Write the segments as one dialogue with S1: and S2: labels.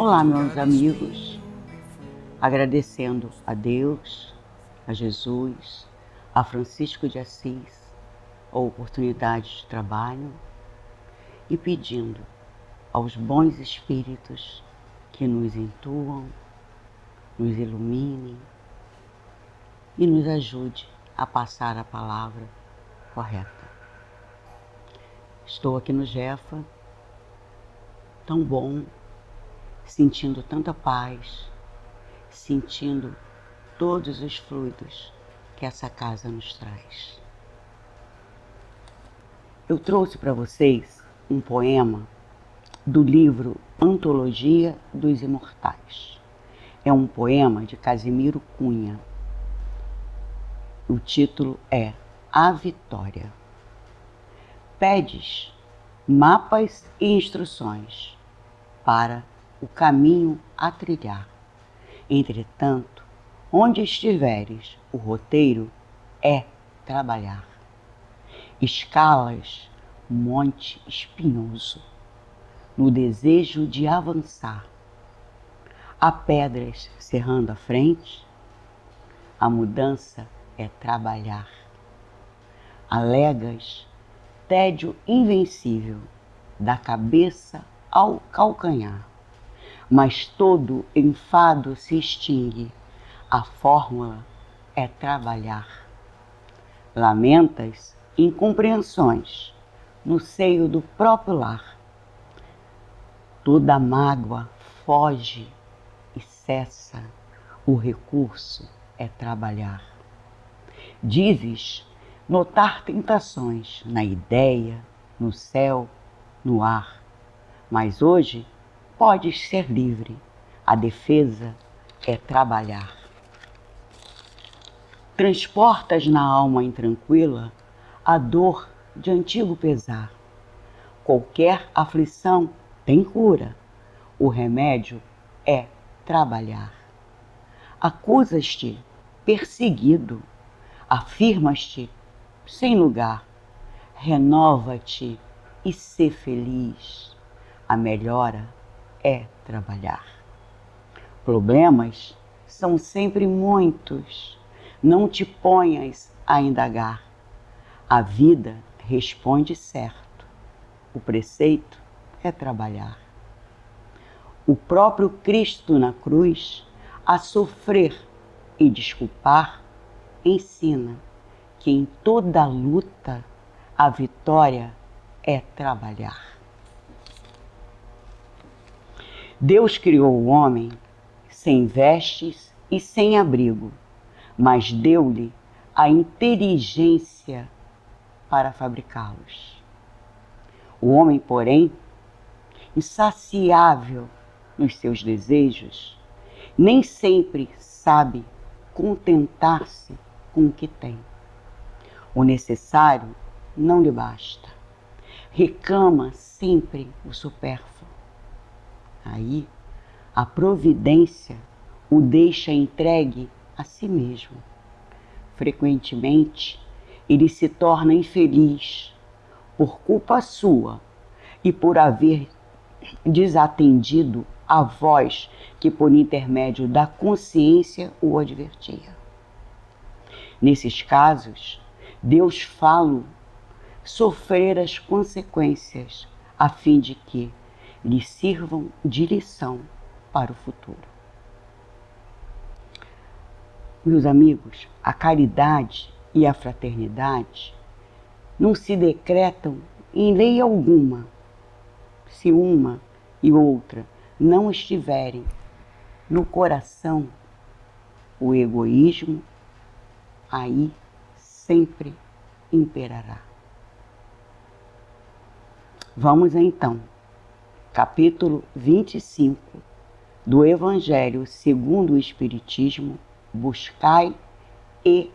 S1: Olá, meus amigos, agradecendo a Deus, a Jesus, a Francisco de Assis, a oportunidade de trabalho e pedindo aos bons espíritos que nos intuam, nos iluminem e nos ajude a passar a palavra correta. Estou aqui no Jefa, tão bom, sentindo tanta paz, sentindo todos os fluidos que essa casa nos traz. Eu trouxe para vocês um poema do livro Antologia dos Imortais. É um poema de Casimiro Cunha. O título é A Vitória. Pedes mapas e instruções para o caminho a trilhar. Entretanto, onde estiveres, o roteiro é trabalhar. Escalas monte espinhoso, no desejo de avançar. Há pedras cerrando a frente, a mudança é trabalhar. Alegas tédio invencível, da cabeça ao calcanhar. Mas todo enfado se extingue, a fórmula é trabalhar. Lamentas incompreensões no seio do próprio lar. Toda mágoa foge e cessa, o recurso é trabalhar. Dizes notar tentações na ideia, no céu, no ar, mas hoje podes ser livre, a defesa é trabalhar. Transportas na alma intranquila a dor de antigo pesar. Qualquer aflição tem cura, o remédio é trabalhar. Acusas-te perseguido, afirmas-te sem lugar, renova-te e sê feliz. A melhora é trabalhar. Problemas são sempre muitos, não te ponhas a indagar. A vida responde certo, o preceito é trabalhar. O próprio Cristo na cruz, a sofrer e desculpar, ensina que em toda luta a vitória é trabalhar. Deus criou o homem sem vestes e sem abrigo, mas deu-lhe a inteligência para fabricá-los. O homem, porém, insaciável nos seus desejos, nem sempre sabe contentar-se com o que tem. O necessário não lhe basta. Reclama sempre o supérfluo. Aí, a providência o deixa entregue a si mesmo. Frequentemente, ele se torna infeliz por culpa sua e por haver desatendido a voz que, por intermédio da consciência, o advertia. Nesses casos, Deus fala sofrer as consequências, a fim de que lhe sirvam de lição para o futuro. Meus amigos, a caridade e a fraternidade não se decretam em lei alguma, se uma e outra não estiverem no coração. O egoísmo aí sempre imperará. Vamos então, capítulo 25 do Evangelho segundo o Espiritismo, buscai e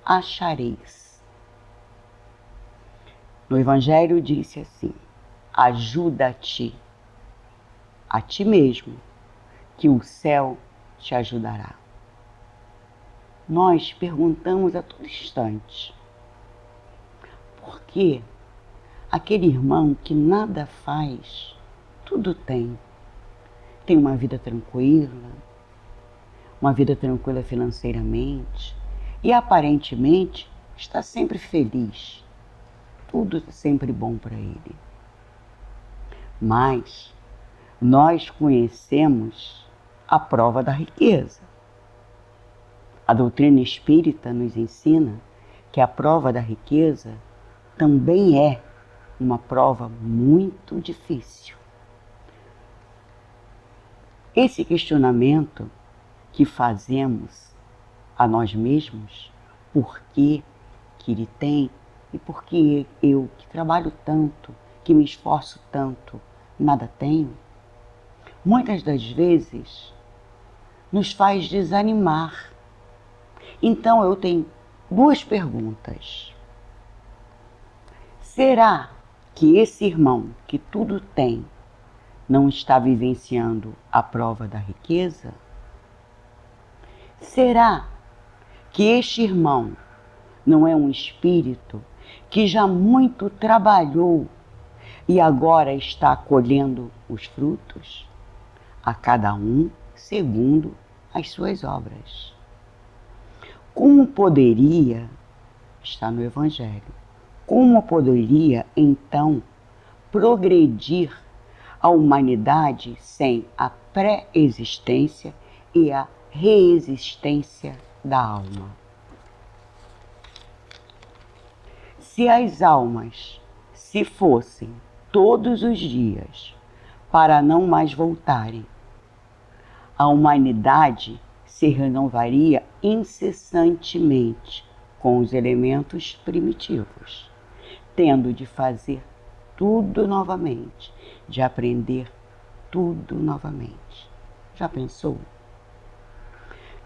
S1: achareis. No Evangelho disse assim: ajuda-te a ti mesmo, que o céu te ajudará. Nós perguntamos a todo instante: por que aquele irmão que nada faz, tudo tem, tem uma vida tranquila financeiramente e aparentemente está sempre feliz. Tudo é sempre bom para ele. Mas nós conhecemos a prova da riqueza. A doutrina espírita nos ensina que a prova da riqueza também é uma prova muito difícil. Esse questionamento que fazemos a nós mesmos, por que ele tem e por que eu, que trabalho tanto, que me esforço tanto, nada tenho, muitas das vezes nos faz desanimar. Então eu tenho duas perguntas. Será que esse irmão que tudo tem não está vivenciando a prova da riqueza? Será que este irmão não é um espírito que já muito trabalhou e agora está colhendo os frutos? A cada um segundo as suas obras. Como poderia, está no Evangelho, como poderia então progredir a humanidade sem a pré-existência e a reexistência da alma? Se as almas se fossem todos os dias para não mais voltarem, a humanidade se renovaria incessantemente com os elementos primitivos, tendo de fazer tudo novamente, de aprender tudo novamente. Já pensou?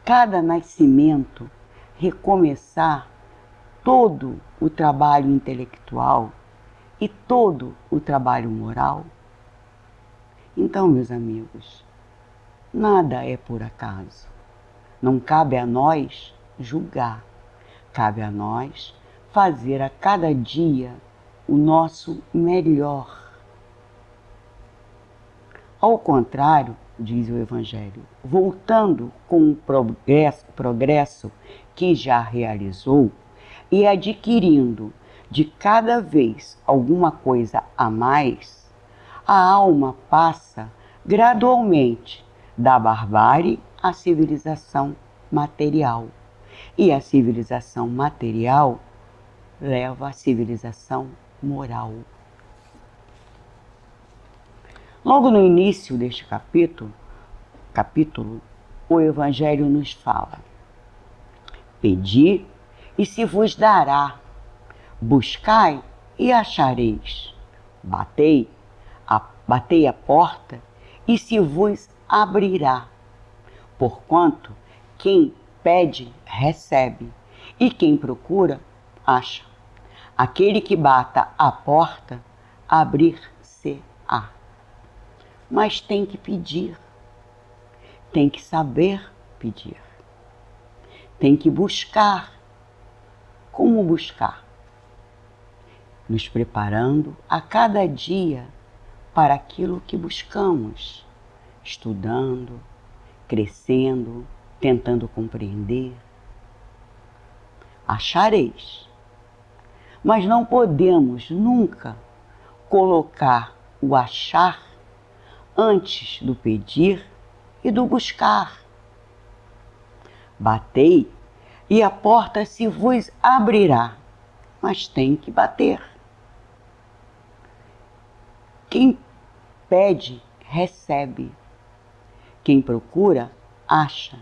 S1: Cada nascimento recomeçar todo o trabalho intelectual e todo o trabalho moral? Então, meus amigos, nada é por acaso. Não cabe a nós julgar, cabe a nós fazer a cada dia o nosso melhor. Ao contrário, diz o Evangelho, voltando com o progresso que já realizou e adquirindo de cada vez alguma coisa a mais, a alma passa gradualmente da barbárie à civilização material. E a civilização material leva à civilização moral. Logo no início deste capítulo, o Evangelho nos fala: pedi e se vos dará, buscai e achareis, batei a porta e se vos abrirá. Porquanto quem pede, recebe, e quem procura, acha. Aquele que bata a porta, abrir-se-á. Mas tem que pedir, tem que saber pedir, tem que buscar. Como buscar? Nos preparando a cada dia para aquilo que buscamos, estudando, crescendo, tentando compreender. Achareis. Mas não podemos nunca colocar o achar antes do pedir e do buscar. Batei e a porta se vos abrirá, mas tem que bater. Quem pede, recebe. Quem procura, acha.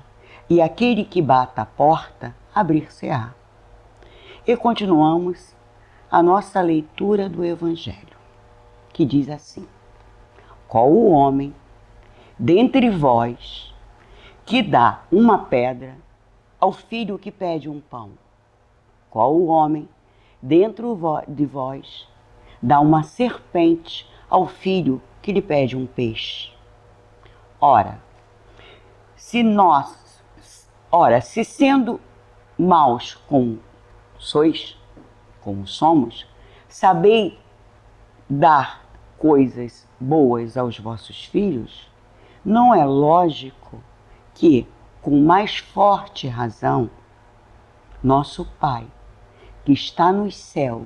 S1: E aquele que bate a porta, abrir-se-á. E continuamos a nossa leitura do Evangelho, que diz assim: qual o homem dentre vós que dá uma pedra ao filho que pede um pão? Qual o homem dentro de vós dá uma serpente ao filho que lhe pede um peixe? Ora, se sendo maus como sois, como somos, sabeis dar coisas boas aos vossos filhos, não é lógico que, com mais forte razão, nosso Pai, que está no céu,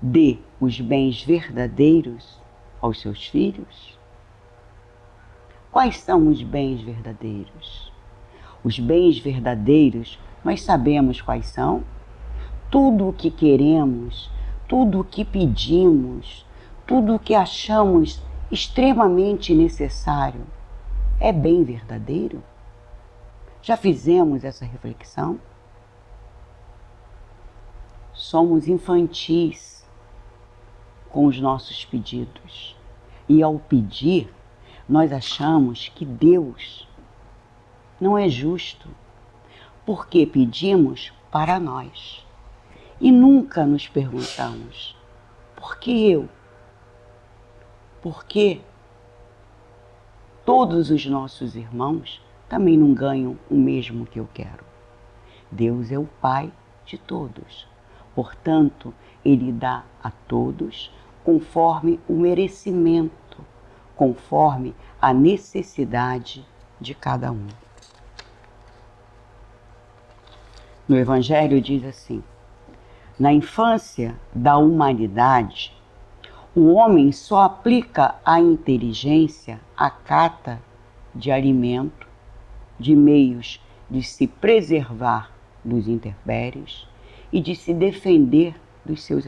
S1: dê os bens verdadeiros aos seus filhos? Quais são os bens verdadeiros? Os bens verdadeiros, nós sabemos quais são. Tudo o que queremos, tudo o que pedimos, tudo o que achamos extremamente necessário é bem verdadeiro? Já fizemos essa reflexão? Somos infantis com os nossos pedidos. E ao pedir, nós achamos que Deus não é justo, porque pedimos para nós. E nunca nos perguntamos, por que eu? Por que todos os nossos irmãos também não ganham o mesmo que eu quero? Deus é o Pai de todos. Portanto, Ele dá a todos conforme o merecimento, conforme a necessidade de cada um. No Evangelho diz assim: na infância da humanidade, o homem só aplica a inteligência à cata de alimento, de meios de se preservar dos intempéries e de se defender dos seus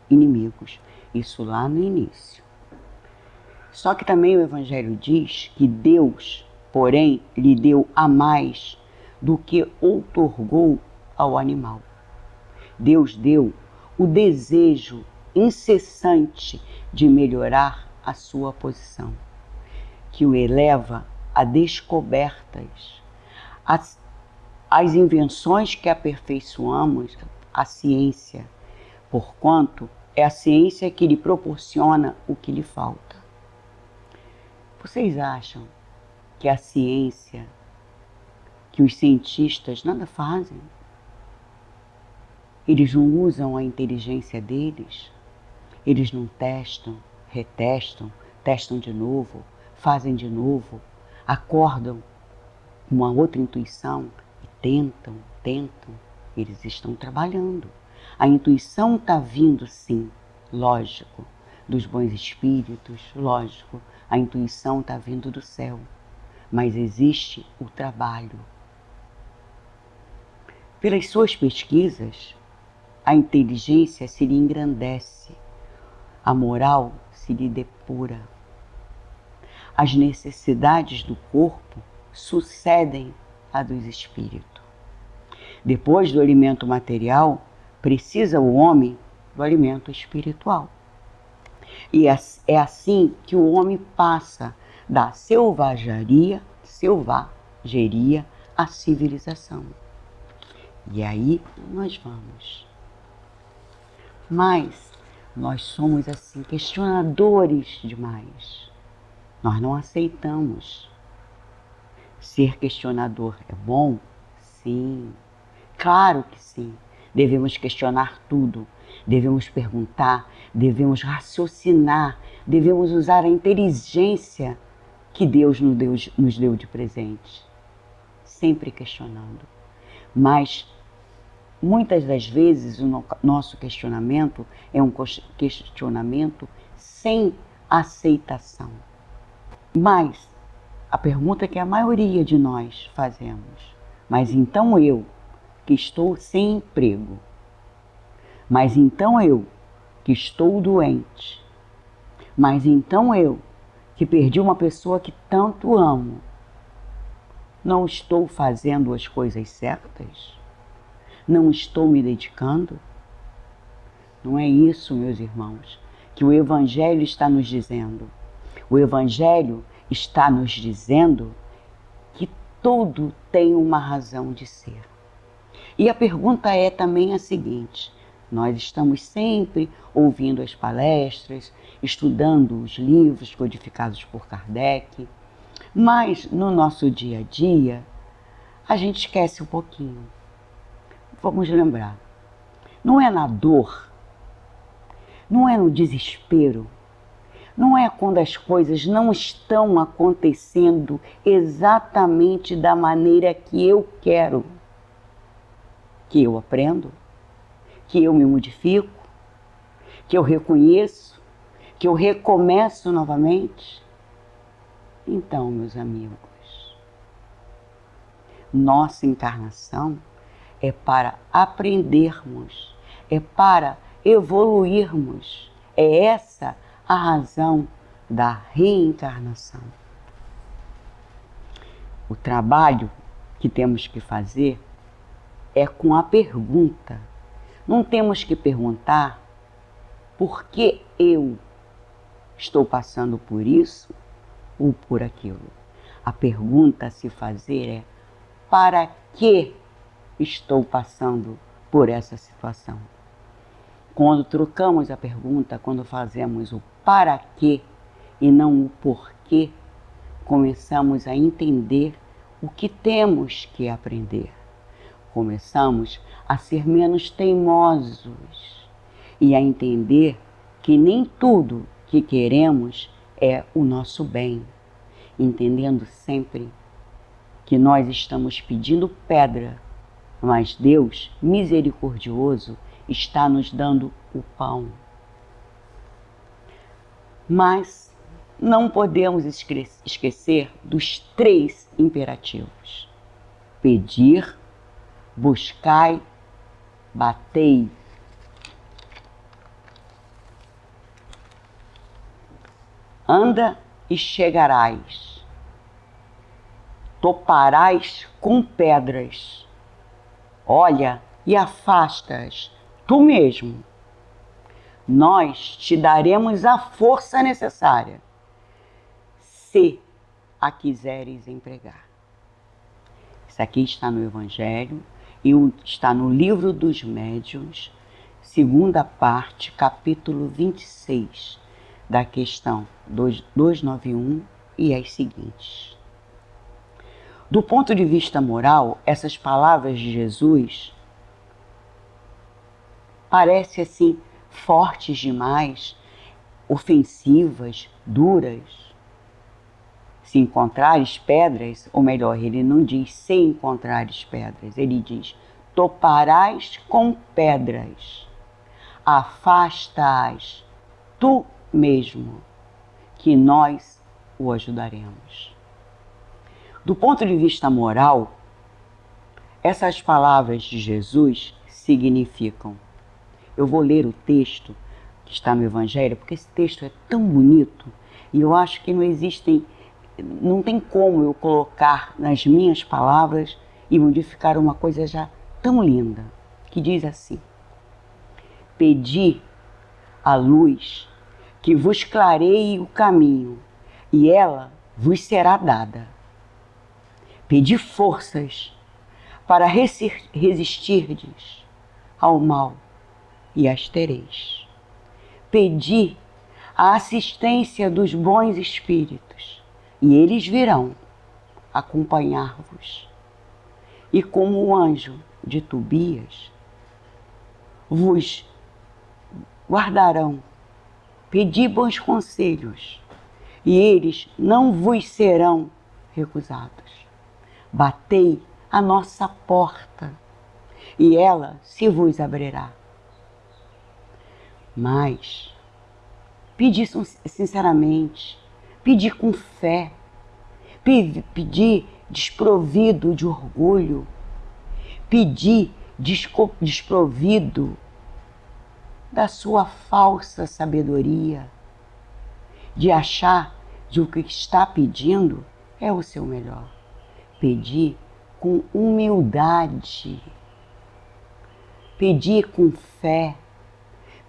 S1: inimigos. Isso lá no início. Só que também o Evangelho diz que Deus, porém, lhe deu a mais do que outorgou ao animal. Deus deu o desejo incessante de melhorar a sua posição, que o eleva a descobertas, as invenções que aperfeiçoamos a ciência, porquanto é a ciência que lhe proporciona o que lhe falta. Vocês acham que a ciência, que os cientistas nada fazem? Eles não usam a inteligência deles? Eles não testam, retestam, testam de novo, fazem de novo, acordam uma outra intuição e tentam. Eles estão trabalhando. A intuição está vindo, sim, lógico, dos bons espíritos, lógico. A intuição está vindo do céu, mas existe o trabalho. Pelas suas pesquisas, a inteligência se lhe engrandece, a moral se lhe depura. As necessidades do corpo sucedem à dos espíritos. Depois do alimento material, precisa o homem do alimento espiritual. E é assim que o homem passa da selvageria à civilização. E aí nós vamos. Mas nós somos assim questionadores demais. Nós não aceitamos. Ser questionador é bom? Sim. Claro que sim. Devemos questionar tudo. Devemos perguntar, devemos raciocinar, devemos usar a inteligência que Deus nos deu de presente. Sempre questionando. Mas muitas das vezes o nosso questionamento é um questionamento sem aceitação. Mas a pergunta que a maioria de nós fazemos: mas então eu, que estou sem emprego, mas então eu, que estou doente, mas então eu, que perdi uma pessoa que tanto amo, não estou fazendo as coisas certas? Não estou me dedicando? Não é isso, meus irmãos, que o Evangelho está nos dizendo. O Evangelho está nos dizendo que tudo tem uma razão de ser. E a pergunta é também a seguinte: nós estamos sempre ouvindo as palestras, estudando os livros codificados por Kardec, mas no nosso dia a dia a gente esquece um pouquinho. Vamos lembrar, não é na dor, não é no desespero, não é quando as coisas não estão acontecendo exatamente da maneira que eu quero, que eu aprendo, que eu me modifico, que eu reconheço, que eu recomeço novamente. Então, meus amigos, nossa encarnação é para aprendermos, é para evoluirmos. É essa a razão da reencarnação. O trabalho que temos que fazer é com a pergunta. Não temos que perguntar por que eu estou passando por isso ou por aquilo. A pergunta a se fazer é: para que estou passando por essa situação? Quando trocamos a pergunta, quando fazemos o para quê e não o porquê, começamos a entender o que temos que aprender. Começamos a ser menos teimosos e a entender que nem tudo que queremos é o nosso bem, entendendo sempre que nós estamos pedindo pedra, mas Deus, misericordioso, está nos dando o pão. Mas não podemos esquecer dos 3 imperativos: pedir, buscai, batei. Anda e chegarás. Toparás com pedras. Olha e afastas tu mesmo. Nós te daremos a força necessária, se a quiseres empregar. Isso aqui está no Evangelho e está no Livro dos Médiuns, segunda parte, capítulo 26, da questão 291 e as seguintes. Do ponto de vista moral, essas palavras de Jesus parecem assim fortes demais, ofensivas, duras. Se encontrares pedras, ou melhor, ele não diz se encontrares pedras, ele diz: toparás com pedras, afasta-as tu mesmo, que nós o ajudaremos. Do ponto de vista moral, essas palavras de Jesus significam... Eu vou ler o texto que está no Evangelho, porque esse texto é tão bonito e eu acho que não tem como eu colocar nas minhas palavras e modificar uma coisa já tão linda, que diz assim: pedi a luz que vos clareie o caminho, e ela vos será dada. Pedi forças para resistirdes ao mal, e as tereis. Pedi a assistência dos bons espíritos, e eles virão acompanhar-vos. E como o anjo de Tobias, vos guardarão. Pedi bons conselhos, e eles não vos serão recusados. Batei a nossa porta, e ela se vos abrirá. Mas pedi sinceramente, pedi com fé, pedi desprovido de orgulho, pedi desprovido da sua falsa sabedoria, de achar que o que está pedindo é o seu melhor. Pedi com humildade, pedi com fé,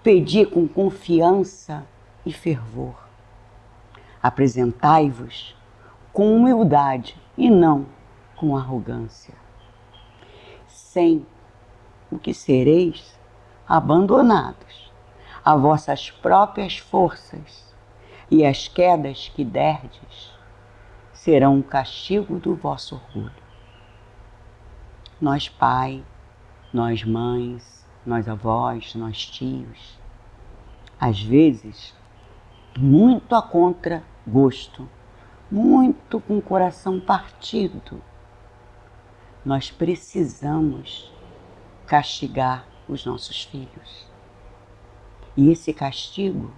S1: pedi com confiança e fervor. Apresentai-vos com humildade e não com arrogância, sem o que sereis abandonados a vossas próprias forças, e as quedas que derdes serão um castigo do vosso orgulho. Nós pai, nós mães, nós avós, nós tios, às vezes muito a contragosto, muito com o coração partido. Nós precisamos castigar os nossos filhos. E esse castigo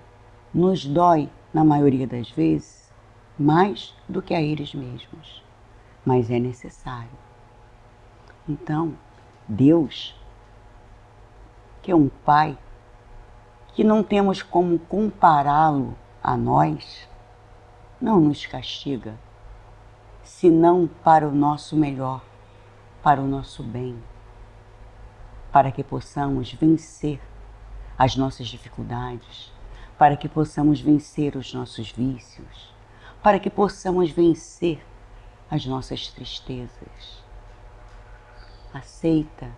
S1: nos dói, na maioria das vezes, mais do que a eles mesmos. Mas é necessário. Então, Deus, que é um Pai, que não temos como compará-lo a nós, não nos castiga, senão para o nosso melhor, para o nosso bem, para que possamos vencer as nossas dificuldades, para que possamos vencer os nossos vícios, para que possamos vencer as nossas tristezas. Aceita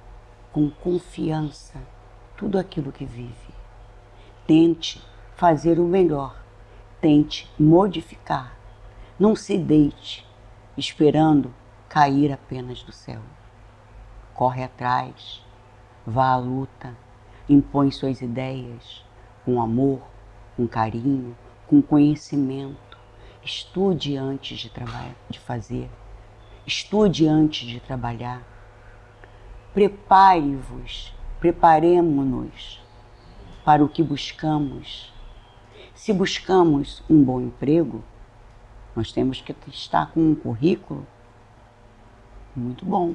S1: com confiança tudo aquilo que vive. Tente fazer o melhor, tente modificar. Não se deite esperando cair apenas do céu. Corre atrás, vá à luta, impõe suas ideias com amor, com carinho, com conhecimento. Estude antes de fazer, estude antes de trabalhar. Preparemo-nos para o que buscamos. Se buscamos um bom emprego, nós temos que estar com um currículo muito bom.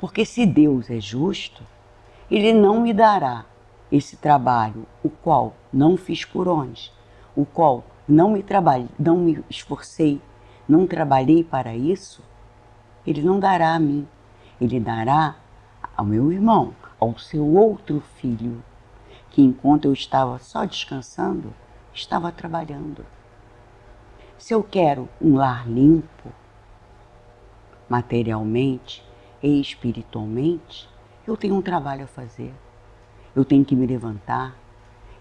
S1: Porque se Deus é justo, Ele não me dará esse trabalho, o qual não fiz por onde, o qual não me esforcei, não trabalhei para isso, Ele não dará a mim. Ele dará ao meu irmão, ao seu outro filho, que enquanto eu estava só descansando, estava trabalhando. Se eu quero um lar limpo, materialmente e espiritualmente, eu tenho um trabalho a fazer. Eu tenho que me levantar,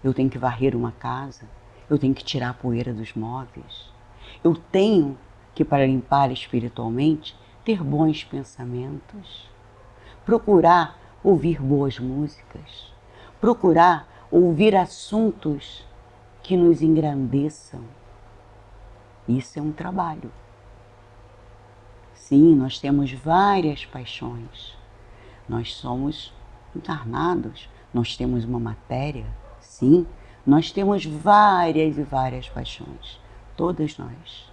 S1: eu tenho que varrer uma casa, eu tenho que tirar a poeira dos móveis. Eu tenho que, para limpar espiritualmente, ter bons pensamentos, procurar ouvir boas músicas, procurar ouvir assuntos que nos engrandeçam. Isso é um trabalho. Sim, nós temos várias paixões. Nós somos encarnados, nós temos uma matéria, sim, nós temos várias e várias paixões, todas nós.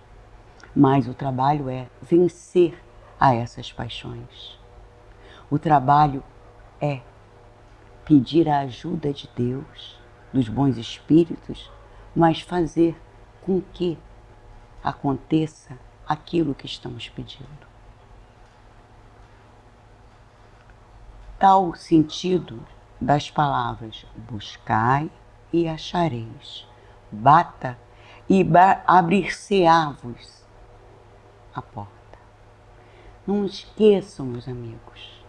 S1: Mas o trabalho é vencer a essas paixões. O trabalho é pedir a ajuda de Deus, dos bons espíritos, mas fazer com que aconteça aquilo que estamos pedindo. Tal sentido das palavras buscai e achareis, bata e abrir-se-á-vos a porta. Não esqueçam, meus amigos,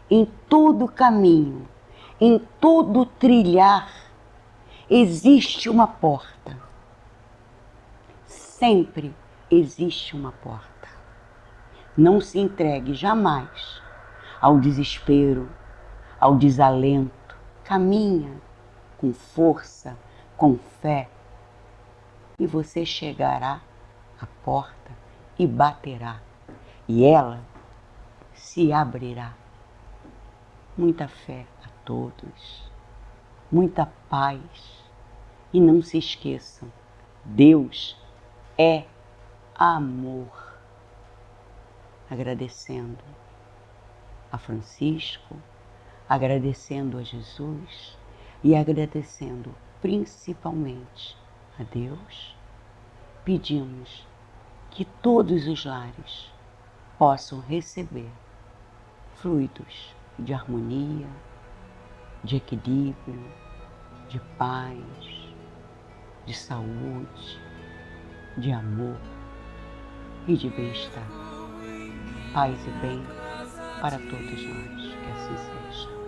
S1: em todo caminho, em todo trilhar, existe uma porta. Sempre existe uma porta. Não se entregue jamais ao desespero, ao desalento. Caminha com força, com fé, e você chegará à porta e baterá, e ela se abrirá. Muita fé a todos, muita paz, e não se esqueçam, Deus é amor. Agradecendo a Francisco, agradecendo a Jesus e agradecendo principalmente a Deus, pedimos que todos os lares possam receber fluidos de harmonia, de equilíbrio, de paz, de saúde, de amor e de bem-estar. Paz e bem para todos nós, que assim seja.